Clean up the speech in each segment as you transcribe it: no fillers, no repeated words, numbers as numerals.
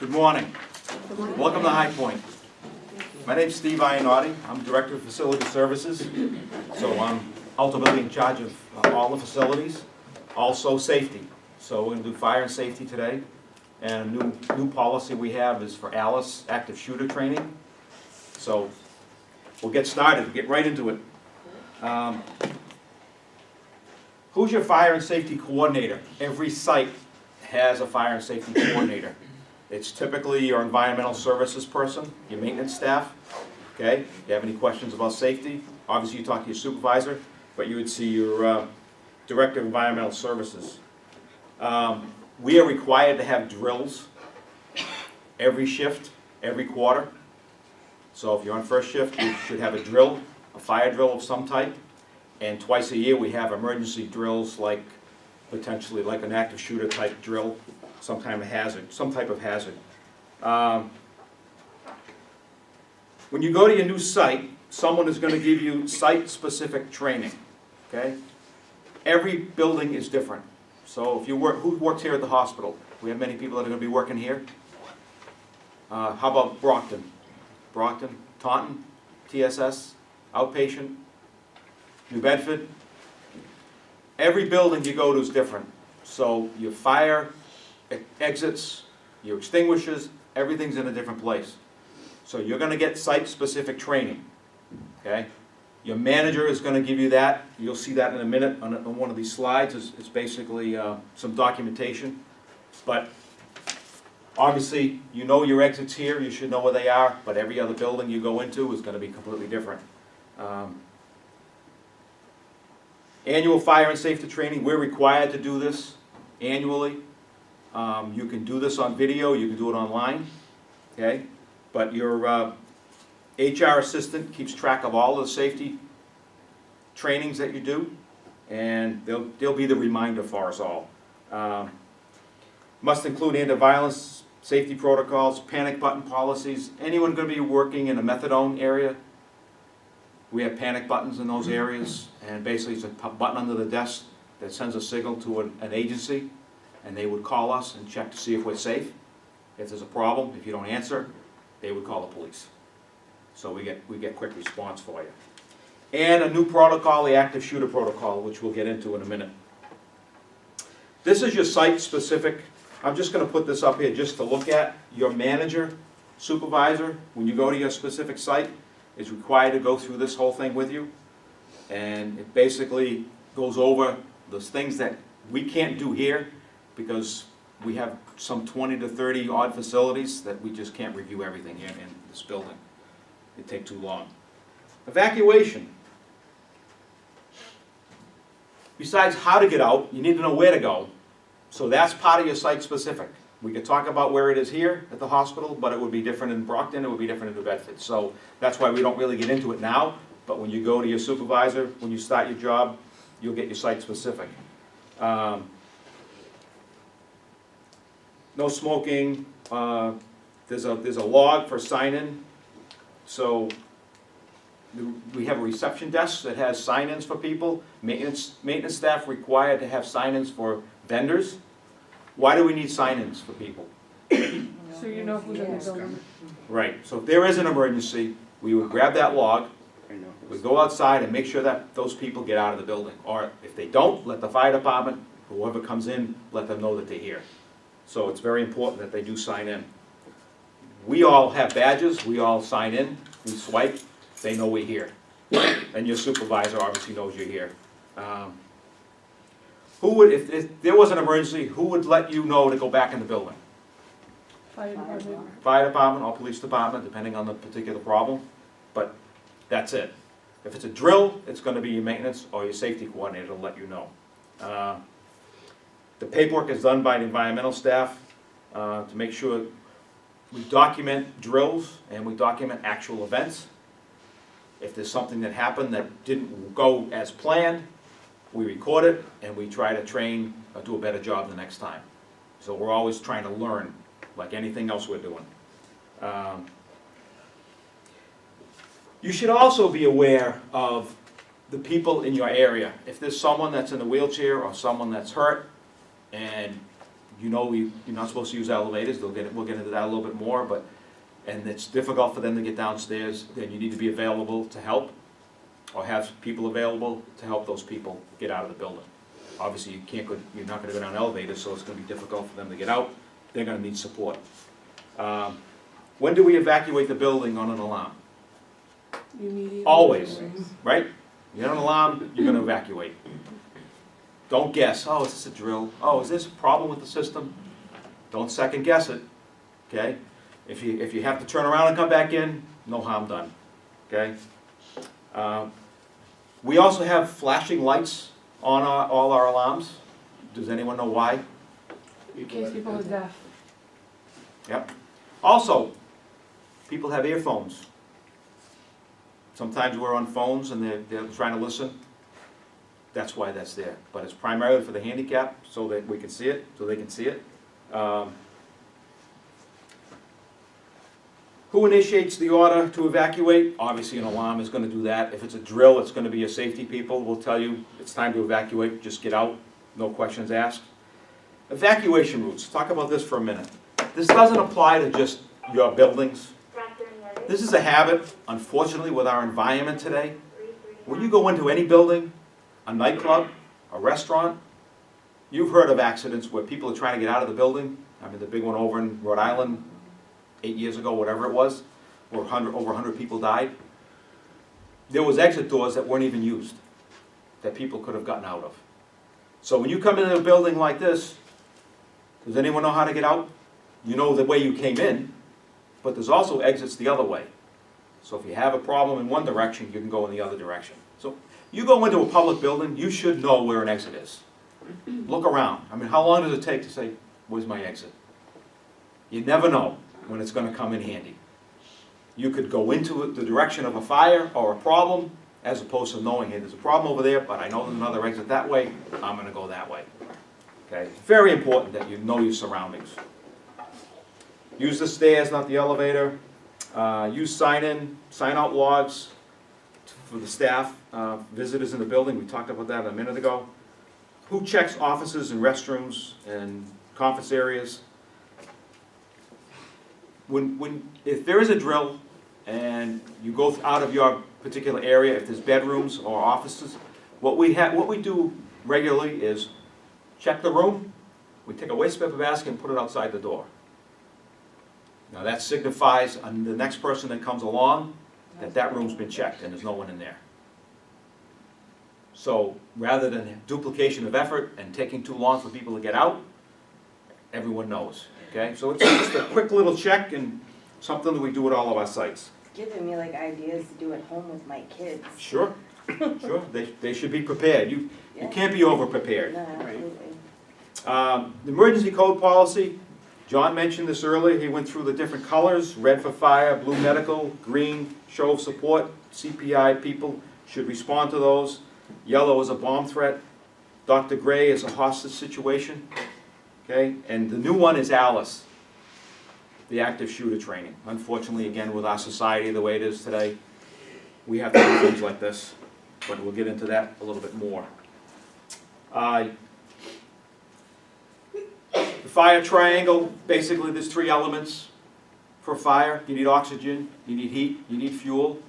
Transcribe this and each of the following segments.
Good morning. Welcome to High Point. My name's Steve Iannotti. I'm Director of Facility Services. So I'm ultimately in charge of all the facilities, also safety. So we're going to do fire and safety today. And a new policy we have is for Alice, active shooter training. So we'll get started, get right into it. Who's your fire and safety coordinator? Every site has a fire and safety coordinator. It's typically your environmental services person, your maintenance staff. Okay? If you have any questions about safety, obviously you talk to your supervisor, but you would see your director of environmental services. We are required to have drills every shift, every quarter. So if you're on first shift, you should have a drill, a fire drill of some type. And twice a year we have emergency drills, like potentially like an active shooter type drill, some type of hazard. When you go to your new site, someone is going to give you site-specific training. Okay? Every building is different. So if you work, who works here at the hospital? We have many people that are going to be working here. How about Brockton? Brockton, Taunton, TSS, outpatient, New Bedford. Every building you go to is different. So your fire exits, your extinguishers, everything's in a different place. So you're going to get site-specific training. Okay? Your manager is going to give you that. You'll see that in a minute on one of these slides. It's basically some documentation. But obviously, you know your exits here. You should know where they are. But every other building you go into is going to be completely different. Annual fire and safety training. We're required to do this annually. You can do this on video. You can do it online. Okay? But your HR assistant keeps track of all the safety trainings that you do, and they'll be the reminder for us all. Must include anti-violence safety protocols, panic button policies. Anyone going to be working in a methadone area? We have panic buttons in those areas, and basically it's a button under the desk that sends a signal to an agency, and they would call us and check to see if we're safe. If there's a problem, if you don't answer, they would call the police. So we get quick response for you. And a new protocol, the active shooter protocol, which we'll get into in a minute. This is your site-specific. I'm just going to put this up here just to look at. Your manager, supervisor, when you go to your specific site, is required to go through this whole thing with you. And it basically goes over those things that we can't do here because we have some 20 to 30 odd facilities that we just can't review everything here in this building. It'd take too long. Evacuation. Besides how to get out, you need to know where to go. So that's part of your site specific. We could talk about where it is here at the hospital, but it would be different in Brockton, it would be different in New Bedford. So that's why we don't really get into it now, but when you go to your supervisor, when you start your job, you'll get your site specific. No smoking. There's a log for sign-in. So we have a reception desk that has sign-ins for people. Maintenance staff required to have sign-ins for vendors. Why do we need sign-ins for people? So you know who's in the building. Right. So if there is an emergency, we would grab that log, we'd go outside and make sure that those people get out of the building. Or if they don't, let the fire department, whoever comes in, let them know that they're here. So it's very important that they do sign in. We all have badges, we all sign in, we swipe, they know we're here. And your supervisor obviously knows you're here. If there was an emergency, who would let you know to go back in the building? Fire department. Fire department or police department, depending on the particular problem. But that's it. If it's a drill, it's going to be your maintenance or your safety coordinator to let you know. The paperwork is done by the environmental staff to make sure we document drills and we document actual events. If there's something that happened that didn't go as planned, we record it and we try to train or do a better job the next time. So we're always trying to learn, like anything else we're doing. You should also be aware of the people in your area. If there's someone that's in a wheelchair or someone that's hurt and you know you're not supposed to use elevators, we'll get into that a little bit more, but, and it's difficult for them to get downstairs, then you need to be available to help, or have people available to help those people get out of the building. Obviously, you're not gonna go down elevators, so it's gonna be difficult for them to get out, they're gonna need support. When do we evacuate the building on an alarm? Immediately. Always. Right? You get an alarm, you're gonna evacuate. Don't guess, oh, is this a drill? Oh, is this a problem with the system? Don't second guess it, okay? If you have to turn around and come back in, no harm done, okay? We also have flashing lights on all our alarms. Does anyone know why? In case people are deaf. Yep. Also, people have earphones. Sometimes we're on phones and they're trying to listen. That's why that's there. But it's primarily for the handicap, so that we can see it, so they can see it. Who initiates the order to evacuate? Obviously an alarm is going to do that. If it's a drill, it's going to be your safety people. We'll tell you it's time to evacuate, just get out, no questions asked. Evacuation routes, talk about this for a minute. This doesn't apply to just your buildings. This is a habit, unfortunately, with our environment today. When you go into any building, a nightclub, a restaurant, you've heard of accidents where people are trying to get out of the building. I mean, the big one over in Rhode Island, 8 years ago, whatever it was, where over 100 people died. There was exit doors that weren't even used, that people could have gotten out of. So when you come into a building like this, does anyone know how to get out? You know the way you came in, but there's also exits the other way. So if you have a problem in one direction, you can go in the other direction. So you go into a public building, you should know where an exit is. Look around. I mean, how long does it take to say, where's my exit? You never know when it's going to come in handy. You could go into the direction of a fire or a problem, as opposed to knowing, hey, there's a problem over there, but I know there's another exit that way, I'm going to go that way. Okay? Very important that you know your surroundings. Use the stairs, not the elevator. Use sign-in, sign-out logs for the staff, visitors in the building. We talked about that a minute ago. Who checks offices and restrooms and conference areas? If there is a drill and you go out of your particular area, if there's bedrooms or offices, what we do regularly is check the room. We take a waste paper basket and put it outside the door. Now that signifies the next person that comes along that room's been checked and there's no one in there. So rather than duplication of effort and taking too long for people to get out, everyone knows. Okay, so it's just a quick little check and something that we do at all of our sites. Giving me like ideas to do at home with my kids. Sure, sure. They should be prepared. You can't be over prepared. No, absolutely. The emergency code policy. John mentioned this earlier. He went through the different colors: red for fire, blue medical, green show of support. CPI people should respond to those. Yellow is a bomb threat. Dr. Gray is a hostage situation. Okay, and the new one is Alice, the active shooter training. Unfortunately, again, with our society the way it is today, we have to do things like this, but we'll get into that a little bit more. The fire triangle, basically there's three elements for fire. You need oxygen, you need heat, you need fuel.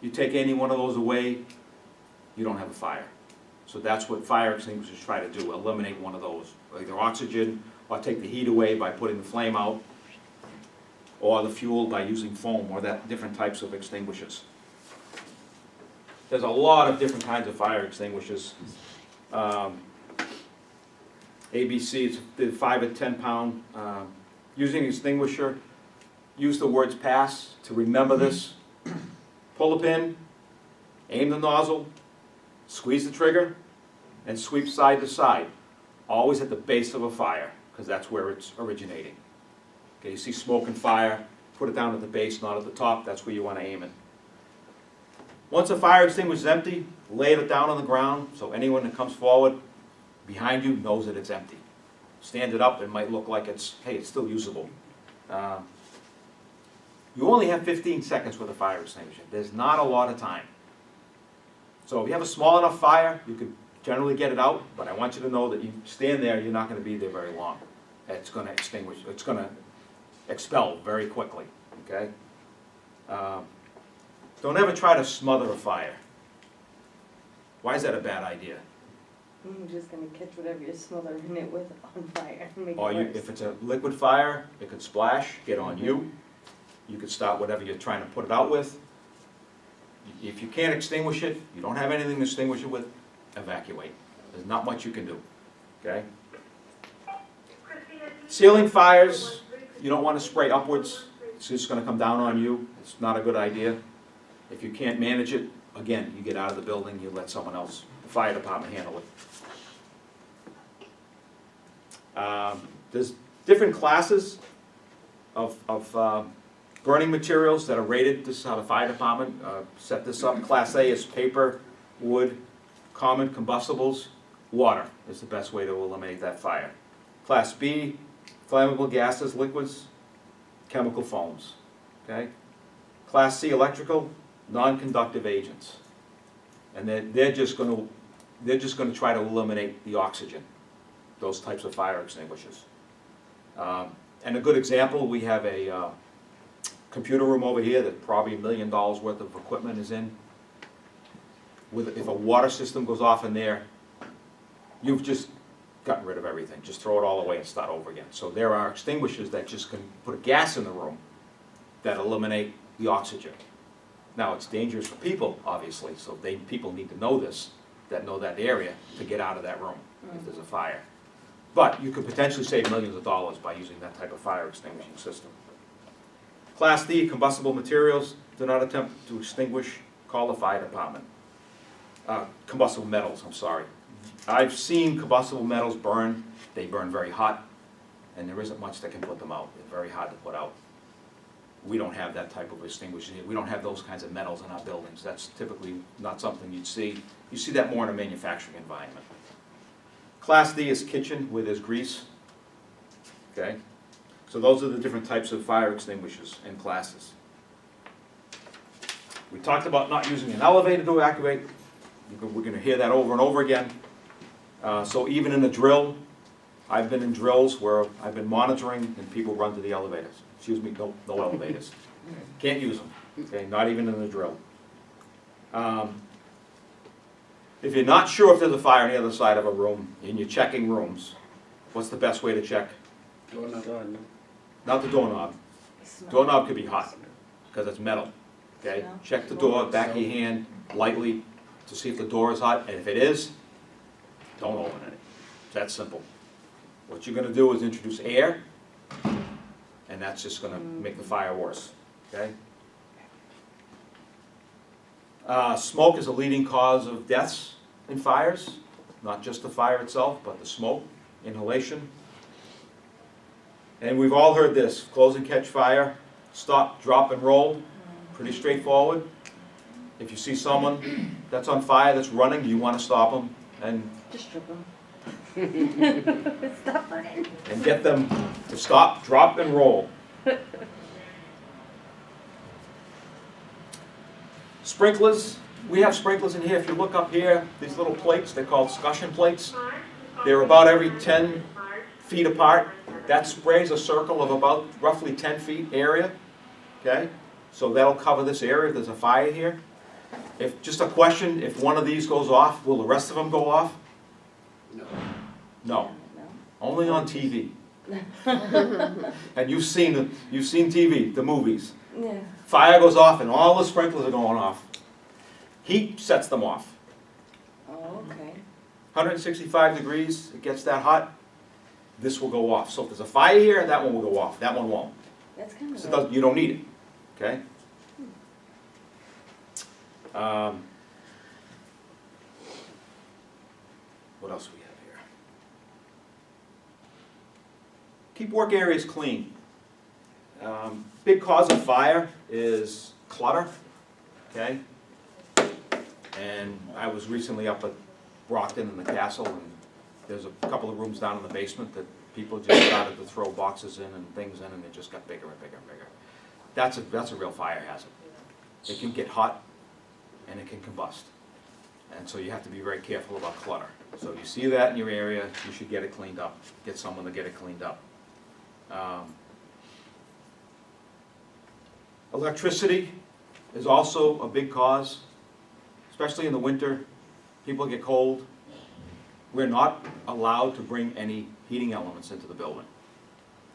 You take any one of those away, you don't have a fire. So that's what fire extinguishers try to do, eliminate one of those. Either oxygen, or take the heat away by putting the flame out, or the fuel by using foam, or that different types of extinguishers. There's a lot of different kinds of fire extinguishers. ABC, it's the 5 and 10 pound. Using an extinguisher, use the words pass to remember this. Pull the pin, aim the nozzle, squeeze the trigger, and sweep side to side. Always at the base of a fire, because that's where it's originating. Okay, you see smoke and fire, put it down at the base, not at the top. That's where you want to aim it. Once a fire extinguisher is empty, lay it down on the ground so anyone that comes forward behind you knows that it's empty. Stand it up, it might look like it's still usable. You only have 15 seconds with a fire extinguisher. There's not a lot of time. So if you have a small enough fire, you can generally get it out, but I want you to know that you stand there, you're not going to be there very long. it's gonna extinguish, it's gonna expel very quickly, okay? Don't ever try to smother a fire. Why is that a bad idea? I'm just gonna catch whatever you're smothering it with on fire and make it Or worse. if it's a liquid fire, it could splash, get on you. You could start whatever you're trying to put it out with. If you can't extinguish it, you don't have anything to extinguish it with, evacuate. There's not much you can do, okay? Ceiling fires, you don't want to spray upwards. It's just going to come down on you. It's not a good idea. If you can't manage it, again, you get out of the building, you let someone else, the fire department, handle it. There's different classes of burning materials that are rated. This is how the fire department set this up. Class A is paper, wood, common combustibles. Water is the best way to eliminate that fire. Class B, flammable gases, liquids, chemical foams. Okay? Class C, electrical, non-conductive agents. And they're just going to try to eliminate the oxygen, those types of fire extinguishers. And a good example, we have a computer room over here that probably $1 million worth of equipment is in. If a water system goes off in there, you've just gotten rid of everything. Just throw it all away and start over again. So there are extinguishers that just can put a gas in the room that eliminate the oxygen. Now, it's dangerous for people, obviously, so people need to know this, that know that area, to get out of that room if there's a fire. But you could potentially save millions of dollars by using that type of fire extinguishing system. Class D, combustible materials. Do not attempt to extinguish. Call the fire department. Combustible metals, I'm sorry. I've seen combustible metals burn. They burn very hot, and there isn't much that can put them out. They're very hard to put out. We don't have that type of extinguisher here. We don't have those kinds of metals in our buildings. That's typically not something you'd see. You see that more in a manufacturing environment. Class D is kitchen, where there's grease. Okay? So those are the different types of fire extinguishers and classes. We talked about not using an elevator to evacuate. We're going to hear that over and over again. So even in a drill, I've been in drills where I've been monitoring and people run to the elevators. Excuse me, no elevators. Can't use them, okay, not even in a drill. If you're not sure if there's a fire on the other side of a room and you're checking rooms, what's the best way to check? Doorknob. Not the doorknob. Doorknob could be hot because it's metal, okay? Smell. Check the door, back of your hand, lightly, to see if the door is hot, and if it is, don't open it. It's that simple. What you're going to do is introduce air, and that's just going to make the fire worse, okay? Smoke is a leading cause of deaths in fires, not just the fire itself, but the smoke, inhalation. And we've all heard this, close and catch fire, stop, drop, and roll. Pretty straightforward. If you see someone that's on fire, that's running, you want to stop them and Just strip them. Stop burning. and get them to stop, drop, and roll. Sprinklers, we have sprinklers in here. If you look up here, these little plates, they're called scutcheon plates. They're about every 10 feet apart. That sprays a circle of about roughly 10 feet area, okay? So that'll cover this area if there's a fire here. If, just a question, if one of these goes off, will the rest of them go off? No. No, only on TV. And you've seen TV, the movies. Yeah. Fire goes off and all the sprinklers are going off. Heat sets them off. Oh, okay. 165 degrees, it gets that hot, this will go off. So if there's a fire here, that one will go off, that one won't. That's kind of. So it doesn't- you don't need it, okay? What else do we have here? Keep work areas clean. Big cause of fire is clutter, okay? And I was recently up at Brockton in the castle, and there's a couple of rooms down in the basement that people just started to throw boxes in and things in, and it just got bigger and bigger and bigger. That's a real fire hazard. It can get hot, and it can combust. And so you have to be very careful about clutter. So if you see that in your area, you should get it cleaned up. Get someone to get it cleaned up. Electricity is also a big cause, especially in the winter. People get cold. We're not allowed to bring any heating elements into the building.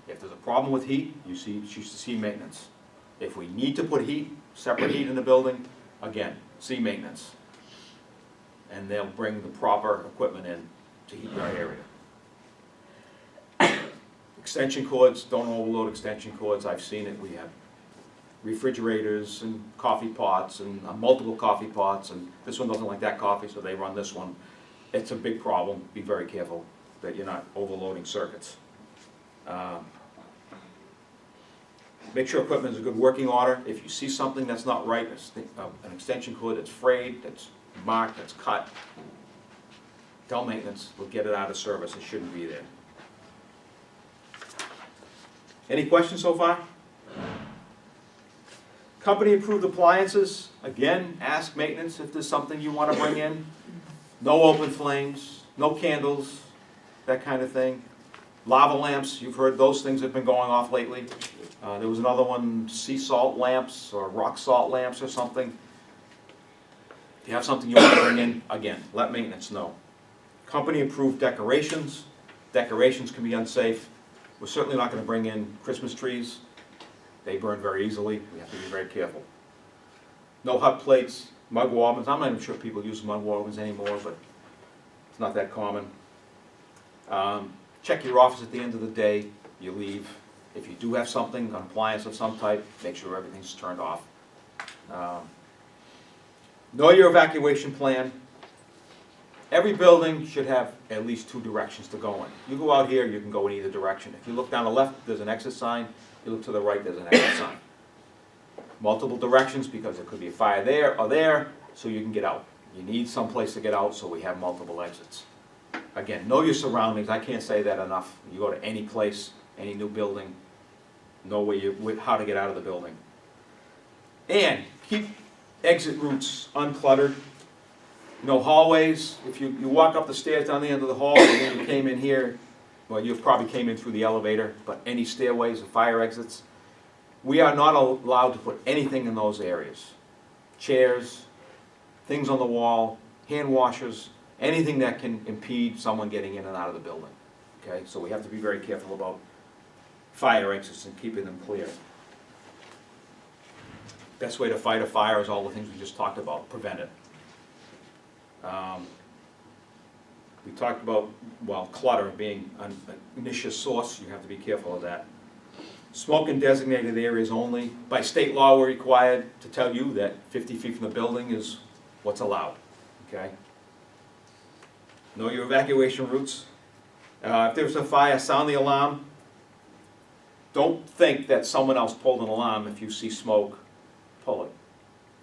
If there's a problem with heat, you should see maintenance. If we need to put heat, separate heat in the building, again, see maintenance. And they'll bring the proper equipment in to heat your area. Extension cords, don't overload extension cords. I've seen it. We have refrigerators and coffee pots and multiple coffee pots, and this one doesn't like that coffee, so they run this one. It's a big problem. Be very careful that you're not overloading circuits. Make sure equipment is in good working order. If you see something that's not right, an extension cord that's frayed, that's marked, that's cut, tell maintenance, we'll get it out of service. It shouldn't be there. Any questions so far? Company approved appliances, again, ask maintenance if there's something you want to bring in. No open flames, no candles, that kind of thing. Lava lamps, you've heard those things have been going off lately. There was another one, sea salt lamps or rock salt lamps or something. If you have something you want to bring in, again, let maintenance know. Company approved decorations. Decorations can be unsafe. We're certainly not going to bring in Christmas trees. They burn very easily. We have to be very careful. No hot plates, mug warmers. I'm not even sure people use mug warmers anymore, but it's not that common. Check your office at the end of the day. You leave. If you do have something, an appliance of some type, make sure everything's turned off. Know your evacuation plan. Every building should have at least 2 directions to go in. You go out here, you can go in either direction. If you look down the left, there's an exit sign. You look to the right, there's an exit sign. Multiple directions because there could be a fire there or there, so you can get out. You need some place to get out, so we have multiple exits. Again, know your surroundings. I can't say that enough. You go to any place, any new building, know how to get out of the building. And keep exit routes uncluttered. No hallways. If you walk up the stairs down the end of the hall, and then you came in here, well, you probably came in through the elevator, but any stairways or fire exits, we are not allowed to put anything in those areas. Chairs, things on the wall, hand washers, anything that can impede someone getting in and out of the building. Okay, so we have to be very careful about fire exits and keeping them clear. Best way to fight a fire is all the things we just talked about, prevent it. We talked about, well, clutter being an initial source. You have to be careful of that. Smoke in designated areas only. By state law, we're required to tell you that 50 feet from the building is what's allowed. Okay? Know your evacuation routes. If there's a fire, sound the alarm. Don't think that someone else pulled an alarm. If you see smoke, pull it.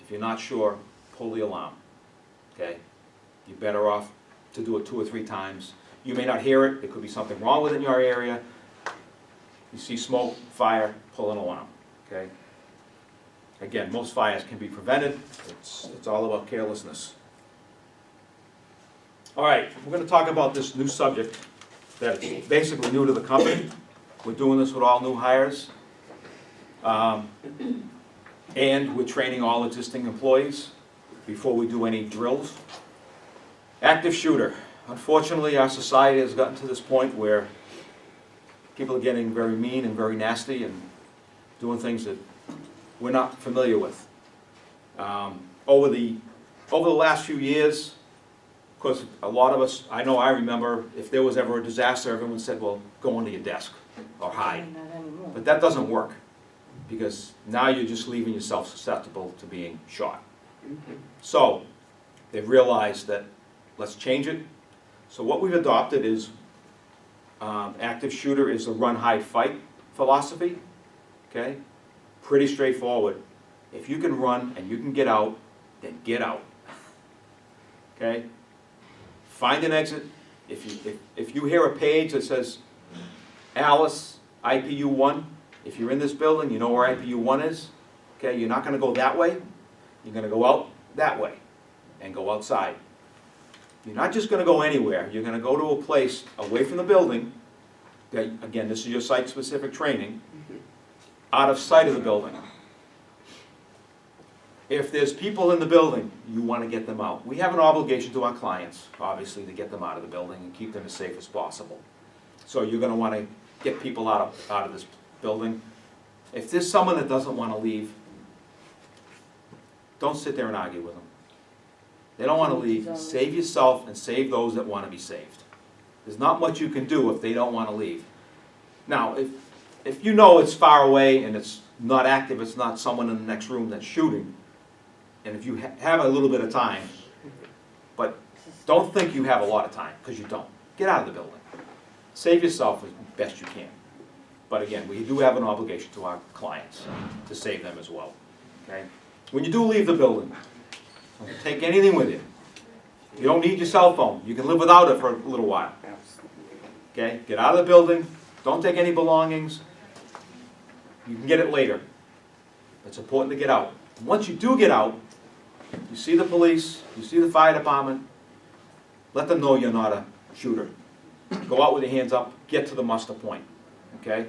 If you're not sure, pull the alarm. Okay? You're better off to do it 2 or 3 times. You may not hear it. There could be something wrong with it in your area. You see smoke, fire, pull an alarm. Okay? Again, most fires can be prevented. It's all about carelessness. All right, we're going to talk about this new subject that's basically new to the company. We're doing this with all new hires. And we're training all existing employees before we do any drills. Active shooter. Unfortunately, our society has gotten to this point where people are getting very mean and very nasty and doing things that we're not familiar with. Over the last few years, of course, a lot of us, I know I remember, if there was ever a disaster, everyone said, well, go under your desk or hide. Not anymore. But that doesn't work, because now you're just leaving yourself susceptible to being shot. So they've realized that let's change it. So what we've adopted is active shooter is the run, hide, fight philosophy. Okay? Pretty straightforward. If you can run and you can get out, then get out. Okay? Find an exit. If you hear a page that says Alice, IPU 1, if you're in this building, you know where IPU 1 is. Okay? You're not going to go that way. You're going to go out that way and go outside. You're not just going to go anywhere. You're going to go to a place away from the building that, again, this is your site-specific training, out of sight of the building. If there's people in the building, you want to get them out. We have an obligation to our clients, obviously, to get them out of the building and keep them as safe as possible. So you're going to want to get people out of this building. If there's someone that doesn't want to leave, don't sit there and argue with them. They don't want to leave. Save yourself and save those that want to be saved. There's not much you can do if they don't want to leave. Now, if you know it's far away and it's not active, it's not someone in the next room that's shooting, and if you have a little bit of time, but don't think you have a lot of time, because you don't. Get out of the building. Save yourself as best you can. But again, we do have an obligation to our clients to save them as well. Okay? When you do leave the building, don't take anything with you. You don't need your cell phone. You can live without it for a little while. Okay? Get out of the building. Don't take any belongings. You can get it later. It's important to get out. And once you do get out, you see the police, you see the fire department, let them know you're not a shooter. Go out with your hands up, get to the muster point. Okay?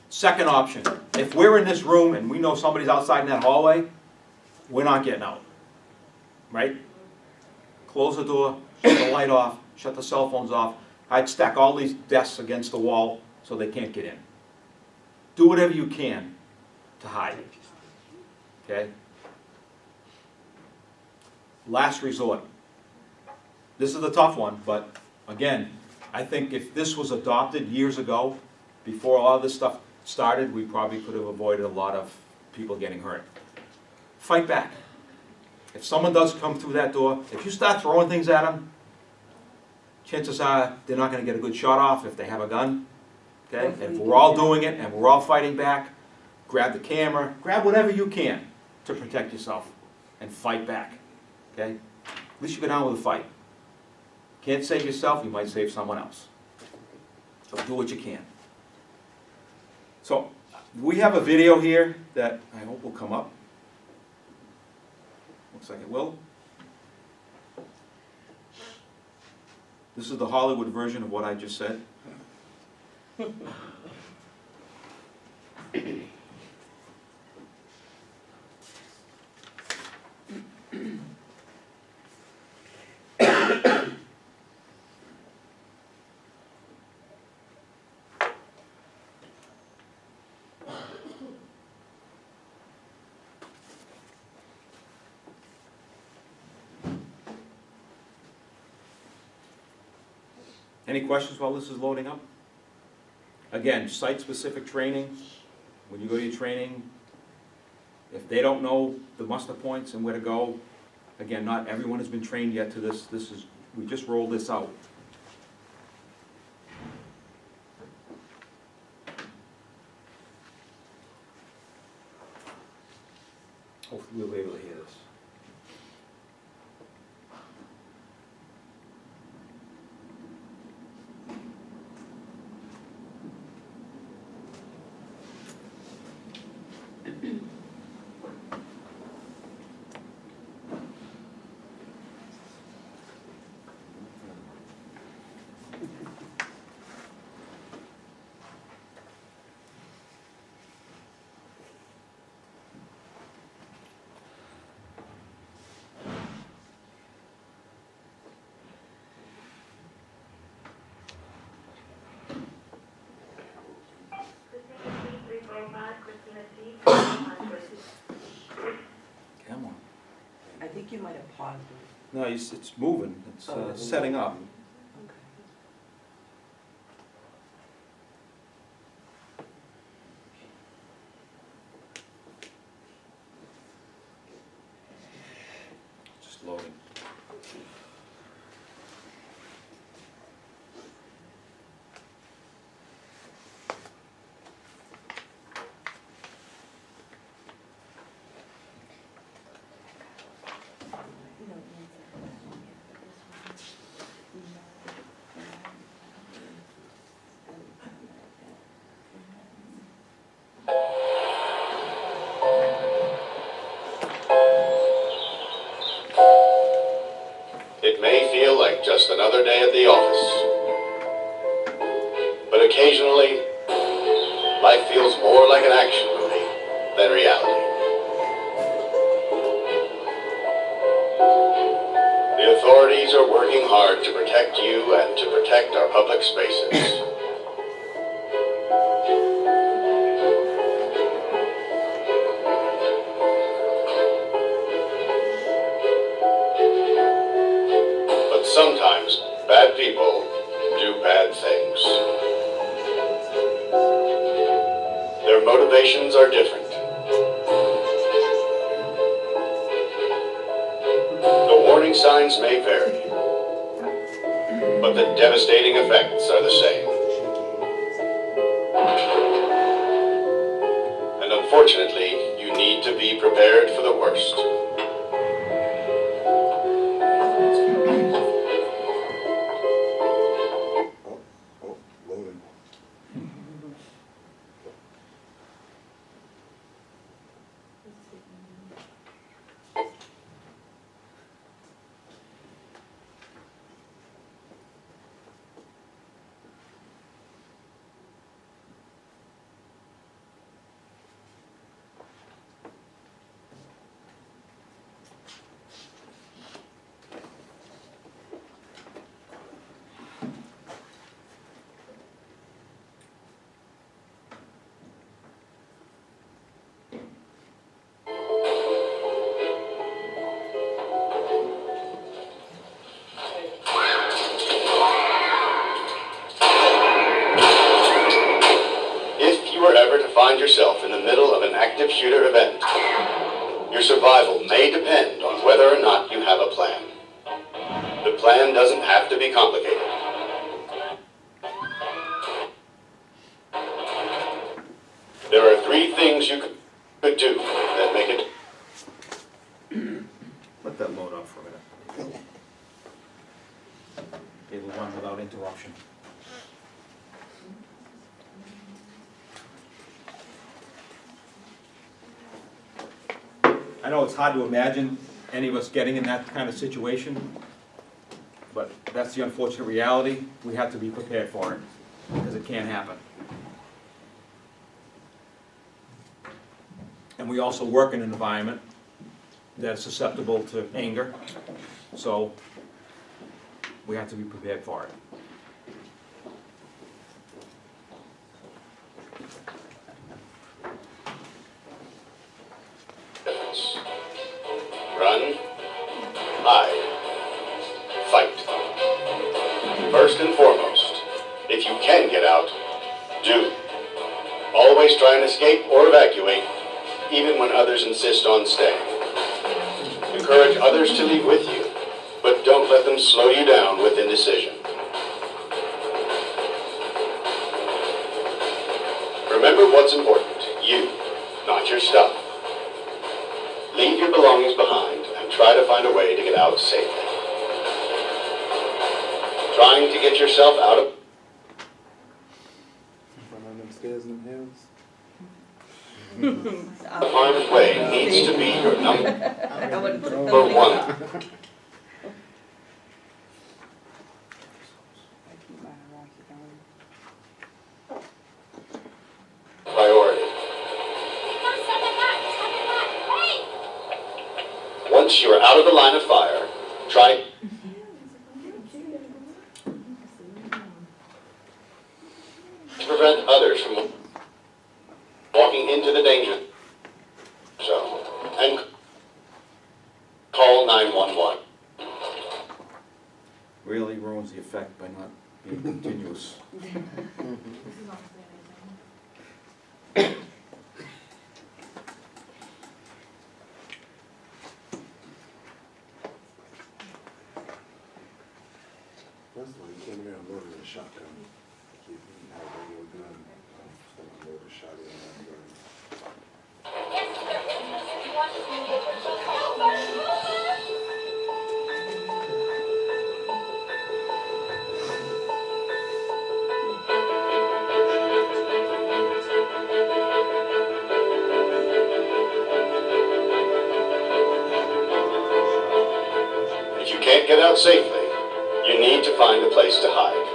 Second option, if we're in this room and we know somebody's outside in that hallway, we're not getting out. Right? Close the door, shut the light off, shut the cell phones off. I'd stack all these desks against the wall so they can't get in. Do whatever you can to hide. Okay? Last resort. This is the tough one, but again, I think if this was adopted years ago, before all this stuff started, we probably could have avoided a lot of people getting hurt. Fight back. If someone does come through that door, if you start throwing things at them, chances are they're not going to get a good shot off if they have a gun. Okay? If we're all doing it and we're all fighting back, grab the camera, grab whatever you can to protect yourself and fight back. Okay? At least you go down with a fight. Can't save yourself, you might save someone else. So do what you can. So we have a video here that I hope will come up. Looks like it will. This is the Hollywood version of what I just said. Any questions while this is loading up? Again, site-specific training. When you go to your training, if they don't know the muster points and where to go, again, not everyone has been trained yet to this. We just rolled this out. Hopefully we'll be able to hear this. Come on. I think you might have paused it. No, it's moving. It's setting up. Okay. Just loading. You don't answer that one yet, but this one, life feels more like an action movie than reality. The authorities are working hard to protect you and to protect our public spaces. But sometimes bad people do bad things. Their motivations are different. The warning signs may vary, but the devastating effects are the same. And unfortunately, you need to be prepared for the worst. Loading. If you were ever to find yourself in the middle of an active shooter event, your survival may depend on whether or not you have a plan. The plan doesn't have to be complicated. There are 3 things you could do that make it. Let that load up for a minute. It'll run without interruption. I know it's hard to imagine any of us getting in that kind of situation, but that's the unfortunate reality. We have to be prepared for it, because it can happen. And we also work in an environment that is susceptible to anger, so we have to be prepared for it. Run, hide, fight. First and foremost, if you can get out, do. Always try and escape or evacuate, even when others insist on staying. Encourage others to leave with you, but don't let them slow you down with indecision. Remember what's important, you, not your stuff. Leave your belongings behind and try to find a way to get out safely. Trying to get yourself out of Run them stairs in hills. harm's way needs to be your number I wouldn't put 1 priority. Once you are out of the line of fire, try to prevent others from walking into the danger zone and call 911. Really ruins the effect by not being continuous. First of all, you came here and loaded a shotgun. You have a regular gun. Just load a shot in that gun. If you can't get out safely, you need to find a place to hide.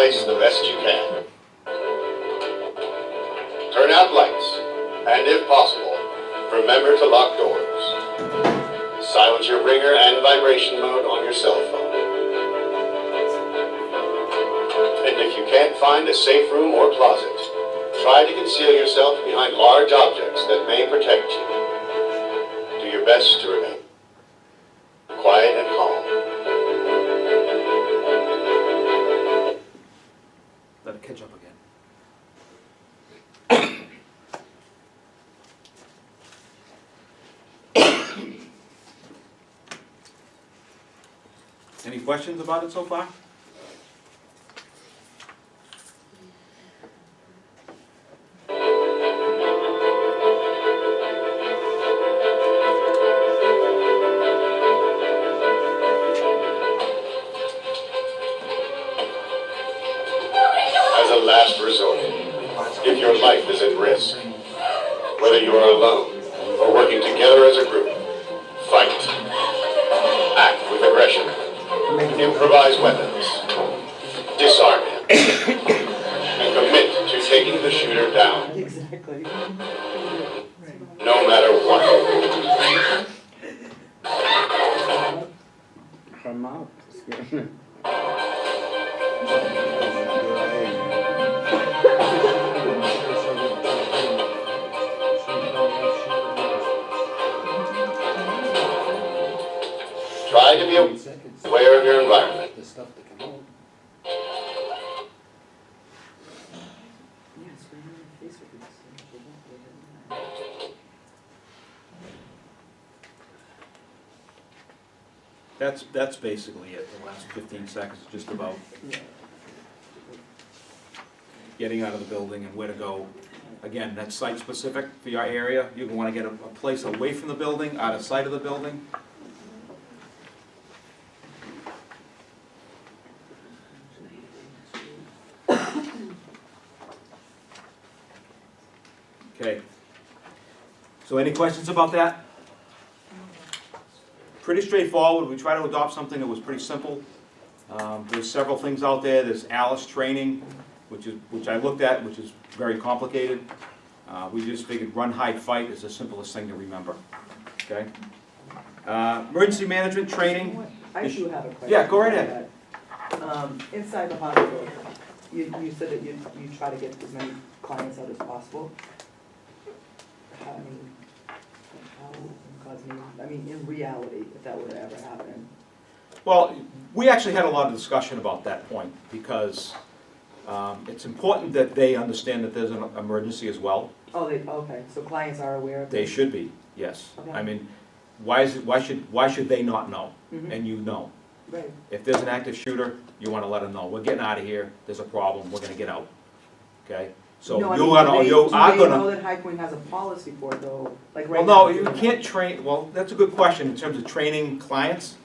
place the best you can. Turn out lights, and if possible, remember to lock doors. Silence your ringer and vibration mode on your cell phone. And if you can't find a safe room or closet, try to conceal yourself behind large objects that may protect you. Do your best to remain quiet and calm. Let it catch up again. Any questions about it so far? As a last resort, if your life is at risk, whether you are alone or working together as a group, fight. Act with aggression. Improvise weapons. Disarm him. And commit to taking the shooter down, Exactly. no matter what. Come out. Try to be aware of your environment. The stuff that come out. Yes, right on Facebook. It's- That's basically it, the last 15 seconds, is just about getting out of the building and where to go. Again, that's site-specific for your area. You're gonna wanna get a place away from the building, out of sight of the building. Okay. So any questions about that? Pretty straightforward. We try to adopt something that was pretty simple. There's several things out there. There's Alice training, which I looked at, which is very complicated. We just figured run, hide, fight is the simplest thing to remember. Okay. Emergency management training. I do have a question. Yeah, go right ahead. Inside the hospital, you said that you try to get as many clients out as possible. How, I mean, in reality, if that were to ever happen. Well, we actually had a lot of discussion about that point because it's important that they understand that there's an emergency as well. Oh, okay, so clients are aware of They this? should be, yes. Okay. I mean, why should they not know? Mhm. And you know. Right. If there's an active shooter, you wanna let them know, we're getting out of here, there's a problem, we're gonna get out. Okay? So No, I you mean, are do they gonna. know that High Point has a policy for it though? Like Well, right no, now, you can't train, well, that's a good question in terms of training clients.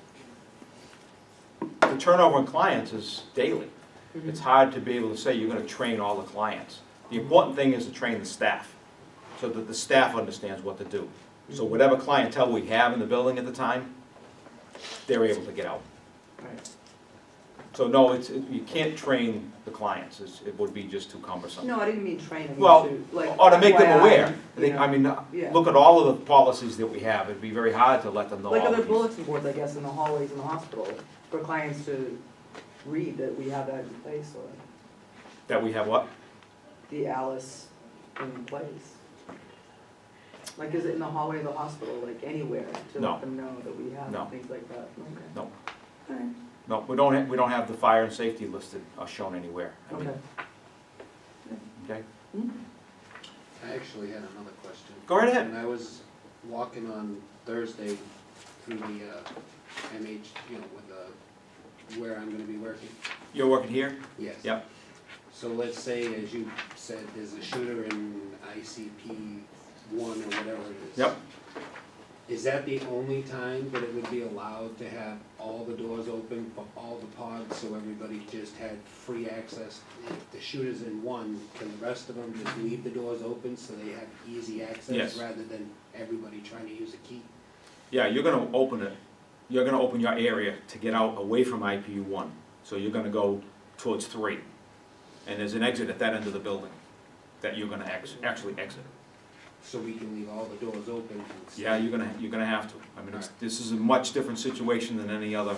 The turnover in clients is daily. Mhm. It's hard to be able to say you're gonna train all the clients. The important thing is to train the staff, so that the staff understands what to do. So whatever clientele we have in the building at the time, they're able to get out. Right. So no, you can't train the clients, it would be just too cumbersome. No, I didn't mean training. Well, like, or to make them FYI, aware. you know. I mean, Yeah. look at all of the policies that we have, it'd be very hard to let them know Like all other of these. bulletin boards, I guess, in the hallways in the hospital, for clients to read that we have that in place, or That we have what? the Alice in place. Like, is it in the hallway of the hospital, like anywhere, to No. let them know that we have No. things like that? Okay. No. Alright, No, we don't have the fire and safety listed or shown anywhere. I mean, okay. Okay, Hmm? I actually had another question. go right ahead. When I was walking on Thursday through the MH, with where I'm gonna be working. You're working here? Yes. Yep. So let's say, as you said, there's a shooter in ICP 1 or whatever it is. Yep. Is that the only time that it would be allowed to have all the doors open for all the pods, so everybody just had free access? If the shooter's in 1, can the rest of them just leave the doors open so they have easy access? Yes. Rather than everybody trying to use a key? Yeah, you're gonna open it, you're gonna open your area to get out away from IPU 1. So you're gonna go towards 3. and there's an exit at that end of the building that you're gonna actually exit. So we can leave all the doors open? and Yeah, you're gonna have to. I mean, this is a much different situation than any other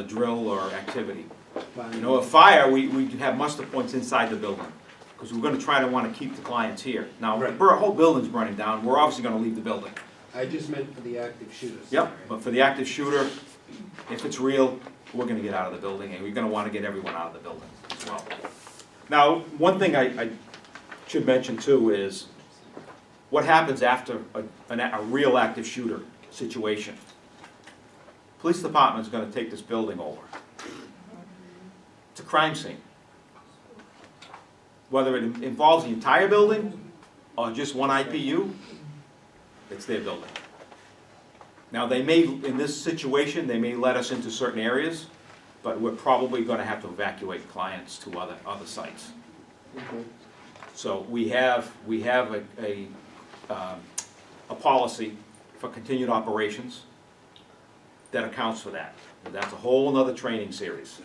drill or activity. You know, a fire, we have muster points inside the building, because we're gonna try to wanna keep the clients here. Now, if the whole building's burning down, we're obviously gonna leave the building. I just meant for the active shooters. Yep, but for the active shooter, if it's real, we're gonna get out of the building, and we're gonna wanna get everyone out of the building as well. Now, one thing I should mention too is, what happens after a real active shooter situation? Police department's gonna take this building over. It's a crime scene. Whether it involves the entire building or just one IPU, it's their building. Now, they may, in this situation, they may let us into certain areas, but we're probably gonna have to evacuate clients to other sites. So we have a policy for continued operations that accounts for that. And that's a whole nother training series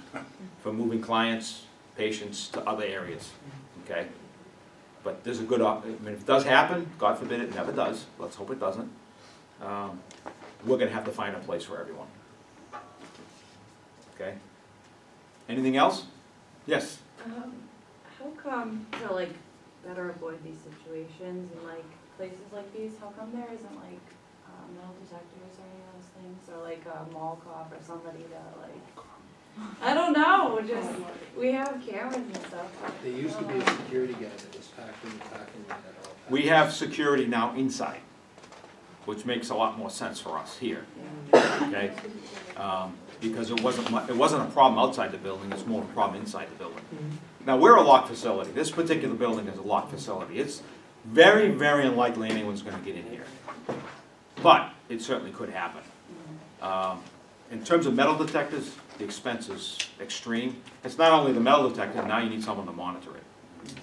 for moving clients, patients to other areas, okay? But there's a good, I mean, if it does happen, God forbid it never does, let's hope it doesn't, we're gonna have to find a place for everyone. Okay? Anything else? Yes? How come to like better avoid these situations and like places like these, how come there isn't like metal detectors or any of those things, or like a mall cop or somebody that like, I don't know, just, we have cameras and stuff. There used to be a security guy that was packed in the parking lot at all times. We have security now inside, which makes a lot more sense for us here, okay? Because it wasn't a problem outside the building, it's more of a problem inside the building. Now, we're a locked facility. This particular building is a locked facility. It's very, very unlikely anyone's gonna get in here. But it certainly could happen. In terms of metal detectors, the expense is extreme. It's not only the metal detector, now you need someone to monitor it.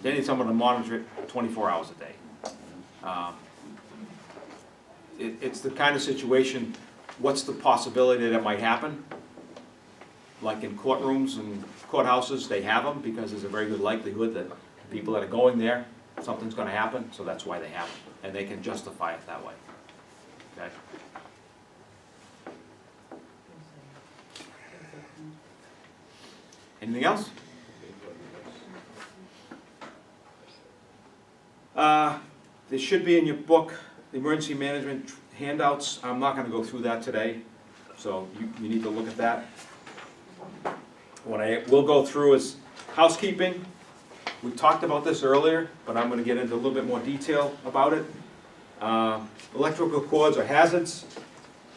They need someone to monitor it 24 hours a day. It's the kind of situation, what's the possibility that it might happen? Like in courtrooms and courthouses, they have them because there's a very good likelihood that people that are going there, something's gonna happen, so that's why they have them. And they can justify it that way. Okay? Anything else? There should be in your book, the emergency management handouts. I'm not gonna go through that today, so you need to look at that. What I will go through is housekeeping. We talked about this earlier, but I'm gonna get into a little bit more detail about it. Electrical cords are hazards.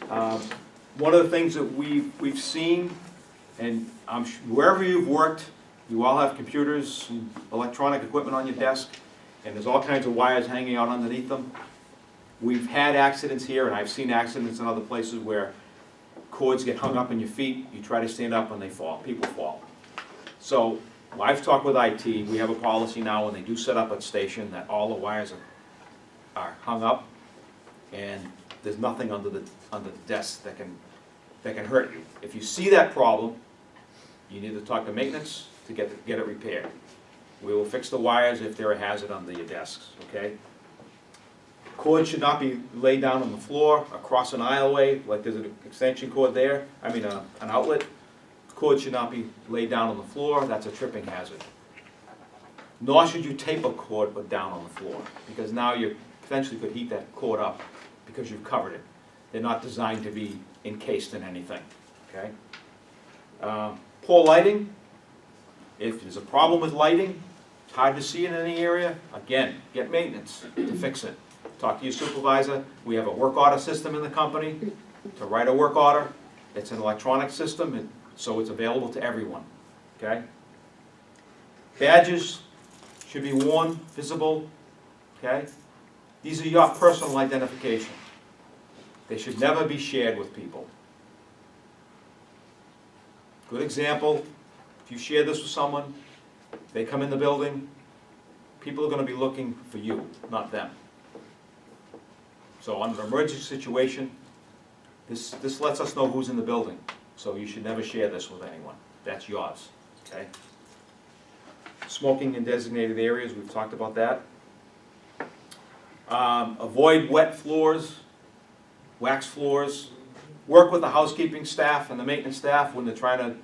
One of the things that we've seen, and wherever you've worked, you all have computers and electronic equipment on your desk, and there's all kinds of wires hanging out underneath them. We've had accidents here, and I've seen accidents in other places where cords get hung up in your feet, you try to stand up and they fall, people fall. So I've talked with IT, we have a policy now when they do set up a station that all the wires are hung up, and there's nothing under the desk that can hurt you. If you see that problem, you need to talk to maintenance to get it repaired. We will fix the wires if they're a hazard under your desks, okay? Cords should not be laid down on the floor, across an aisleway, like there's an extension cord there, an outlet. Cord should not be laid down on the floor, that's a tripping hazard. Nor should you tape a cord put down on the floor, because now you potentially could heat that cord up because you've covered it. They're not designed to be encased in anything, okay? Poor lighting. If there's a problem with lighting, it's hard to see in any area, again, get maintenance to fix it. Talk to your supervisor. We have a work order system in the company to write a work order. It's an electronic system, so it's available to everyone, okay? Badges should be worn, visible, okay? These are your personal identification. They should never be shared with people. Good example, if you share this with someone, they come in the building, people are going to be looking for you, not them. So under an emergency situation, this lets us know who's in the building. So you should never share this with anyone. That's yours, okay? Smoking in designated areas, we've talked about that. Avoid wet floors, wax floors. Work with the housekeeping staff and the maintenance staff when they're trying to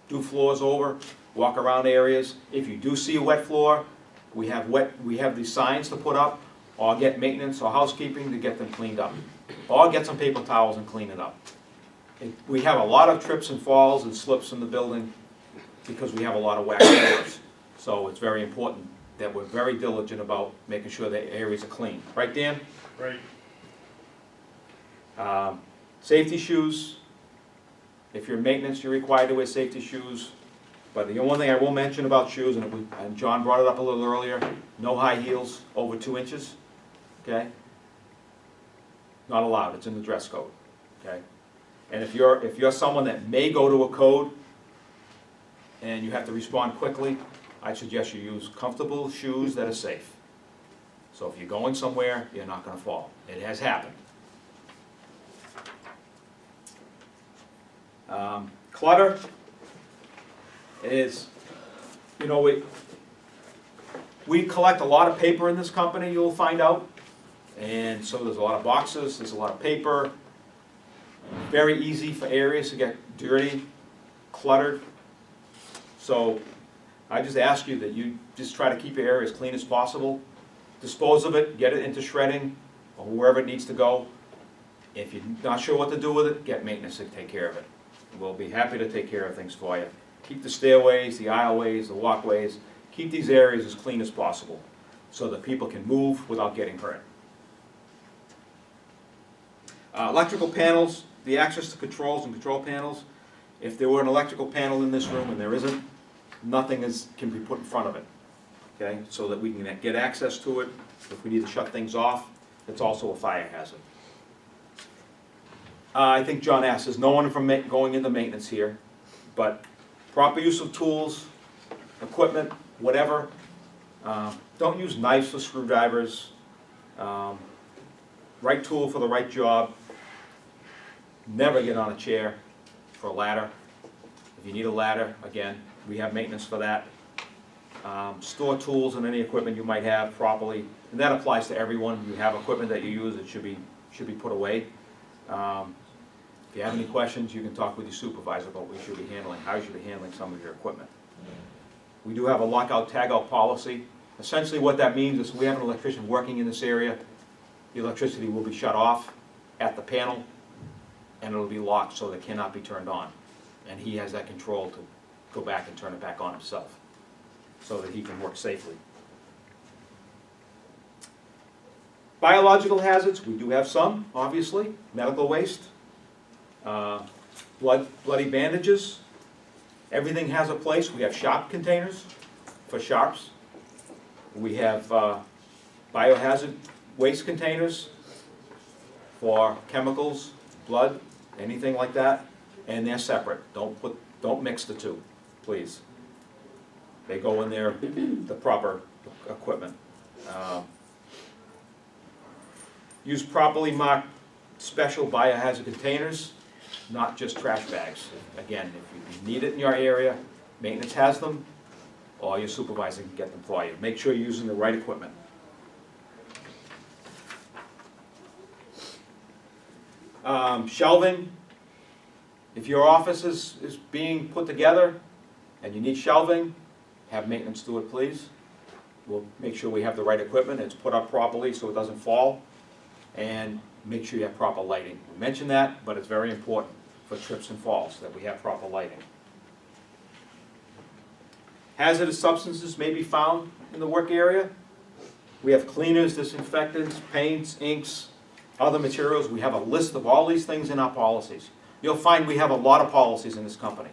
do floors over, walk around areas. If you do see a wet floor, we have these signs to put up, or get maintenance or housekeeping to get them cleaned up. Or get some paper towels and clean it up. We have a lot of trips and falls and slips in the building because we have a lot of wax floors. So it's very important that we're very diligent about making sure that areas are clean. Right, Dan? Right. Safety shoes. If you're in maintenance, you're required to wear safety shoes. But the only thing I will mention about shoes, and John brought it up a little earlier, no high heels over 2 inches, okay? Not allowed, it's in the dress code, okay? And if you're someone that may go to a code and you have to respond quickly, I suggest you use comfortable shoes that are safe. So if you're going somewhere, you're not gonna fall. It has happened. Clutter is, you know, we collect a lot of paper in this company, you'll find out. And so there's a lot of boxes, there's a lot of paper. Very easy for areas to get dirty, cluttered. So I just ask you that you just try to keep your area as clean as possible. Dispose of it, get it into shredding, or wherever it needs to go. If you're not sure what to do with it, get maintenance to take care of it. We'll be happy to take care of things for you. Keep the stairways, the aisleways, the walkways, keep these areas as clean as possible so that people can move without getting hurt. Electrical panels, the access to controls and control panels. If there were an electrical panel in this room and there isn't, nothing can be put in front of it, okay? So that we can get access to it. If we need to shut things off, it's also a fire hazard. I think John asked, there's no one from going into maintenance here, but proper use of tools, equipment, whatever. Don't use knives for screwdrivers. Right tool for the right job. Never get on a chair for a ladder. If you need a ladder, again, we have maintenance for that. Store tools and any equipment you might have properly, and that applies to everyone. You have equipment that you use, it should be put away. If you have any questions, you can talk with your supervisor about what you should be handling, how you should be handling some of your equipment. We do have a lockout tagout policy. Essentially what that means is we have an electrician working in this area, the electricity will be shut off at the panel and it'll be locked so that it cannot be turned on. And he has that control to go back and turn it back on himself so that he can work safely. Biological hazards, we do have some, obviously. Medical waste, bloody bandages. Everything has a place. We have sharp containers for sharps. We have biohazard waste containers for chemicals, blood, anything like that, and they're separate. Don't mix the two, please. They go in there, the proper equipment. Use properly marked special biohazard containers, not just trash bags. Again, if you need it in your area, maintenance has them, or your supervisor can get them for you. Make sure you're using the right equipment. Shelving. If your office is being put together and you need shelving, have maintenance do it, please. We'll make sure we have the right equipment, it's put up properly so it doesn't fall, and make sure you have proper lighting. We mentioned that, but it's very important for trips and falls that we have proper lighting. Hazardous substances may be found in the work area. We have cleaners, disinfectants, paints, inks, other materials. We have a list of all these things in our policies. You'll find we have a lot of policies in this company.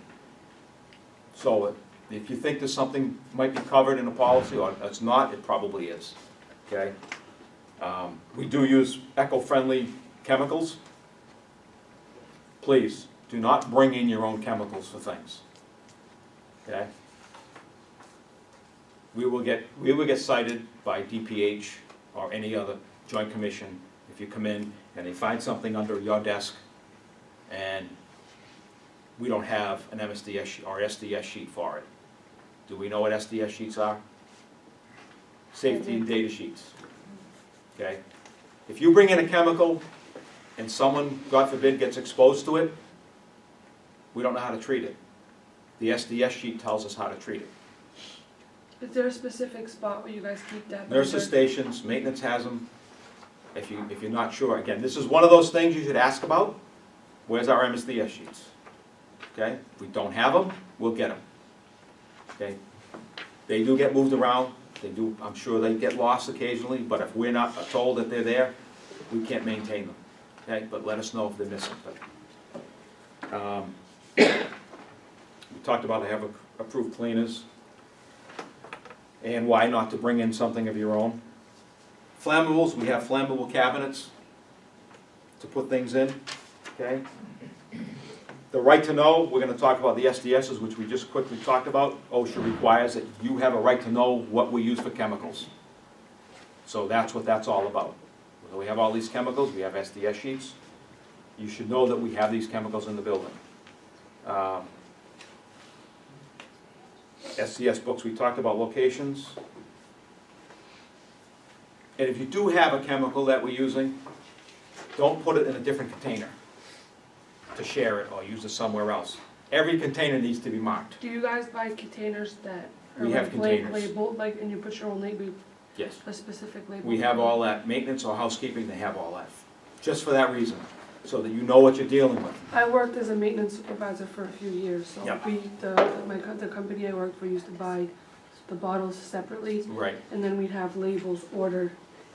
So if you think there's something might be covered in a policy or it's not, it probably is, okay? We do use eco-friendly chemicals. Please, do not bring in your own chemicals for things, okay? We will get cited by DPH or any other joint commission if you come in and they find something under your desk and we don't have an MSDS or SDS sheet for it. Do we know what SDS sheets are? Safety and data sheets. Okay? If you bring in a chemical and someone, God forbid, gets exposed to it, we don't know how to treat it. The SDS sheet tells us how to treat it. Is there a specific spot where you guys keep that? Nurses' stations, maintenance has them. If you're not sure, again, this is one of those things you should ask about. Where's our MSDS sheets? Okay? If we don't have them, we'll get them. Okay? They do get moved around. They do, I'm sure they get lost occasionally, but if we're not told that they're there, we can't maintain them. Okay? But let us know if they're missing. We talked about to have approved cleaners and why not to bring in something of your own. Flammables, we have flammable cabinets to put things in, okay? The right to know, we're gonna talk about the SDSs, which we just quickly talked about. OSHA requires that you have a right to know what we use for chemicals. So that's what that's all about. So we have all these chemicals, we have SDS sheets. You should know that we have these chemicals in the building. SCS books, we talked about locations. And if you do have a chemical that we're using, don't put it in a different container to share it or use it somewhere else. Every container needs to be marked. Do you guys buy containers that are We have like blank containers. labeled, like, and you put your own label, Yes. a specific label? We have all that. Maintenance or housekeeping, they have all that. Just for that reason, so that you know what you're dealing with. I worked as a maintenance supervisor for a few years, so Yep. the company I worked for used to buy the bottles separately, Right. and then we'd have labels ordered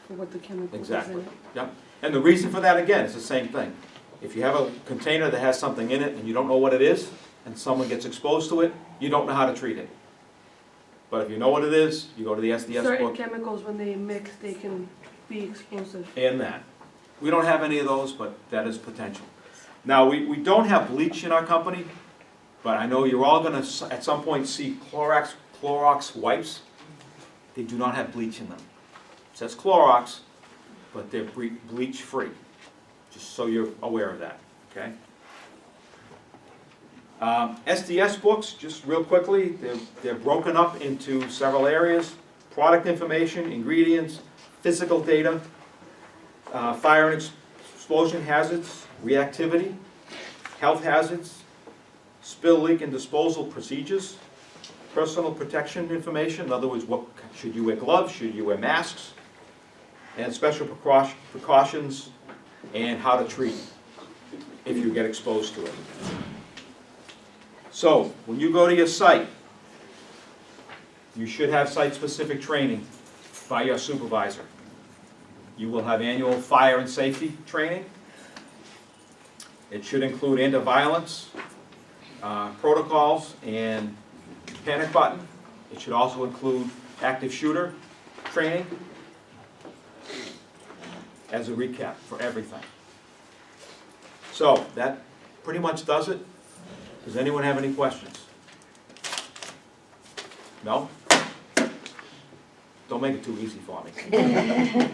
for what the chemical was in Exactly. it. Yep. And the reason for that, again, is the same thing. If you have a container that has something in it and you don't know what it is, and someone gets exposed to it, you don't know how to treat it. But if you know what it is, you go to the SDS Certain book chemicals, when they mix, they can be explosive. and that. We don't have any of those, but that is potential. Now, we don't have bleach in our company, but I know you're all gonna, at some point, see Clorox wipes. They do not have bleach in them. It says Clorox, but they're bleach-free, just so you're aware of that, okay? SDS books, just real quickly, they're broken up into several areas: product information, ingredients, physical data, fire and explosion hazards, reactivity, health hazards, spill, leak, and disposal procedures, personal protection information, in other words, what should you wear gloves, should you wear masks, and special precautions and how to treat if you get exposed to it. So, when you go to your site, you should have site-specific training by your supervisor. You will have annual fire and safety training. It should include anti-violence protocols and panic button. It should also include active shooter training as a recap for everything. So that pretty much does it. Does anyone have any questions? No? Don't make it too easy for me.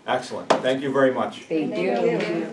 Excellent. Thank you very much. Thank you.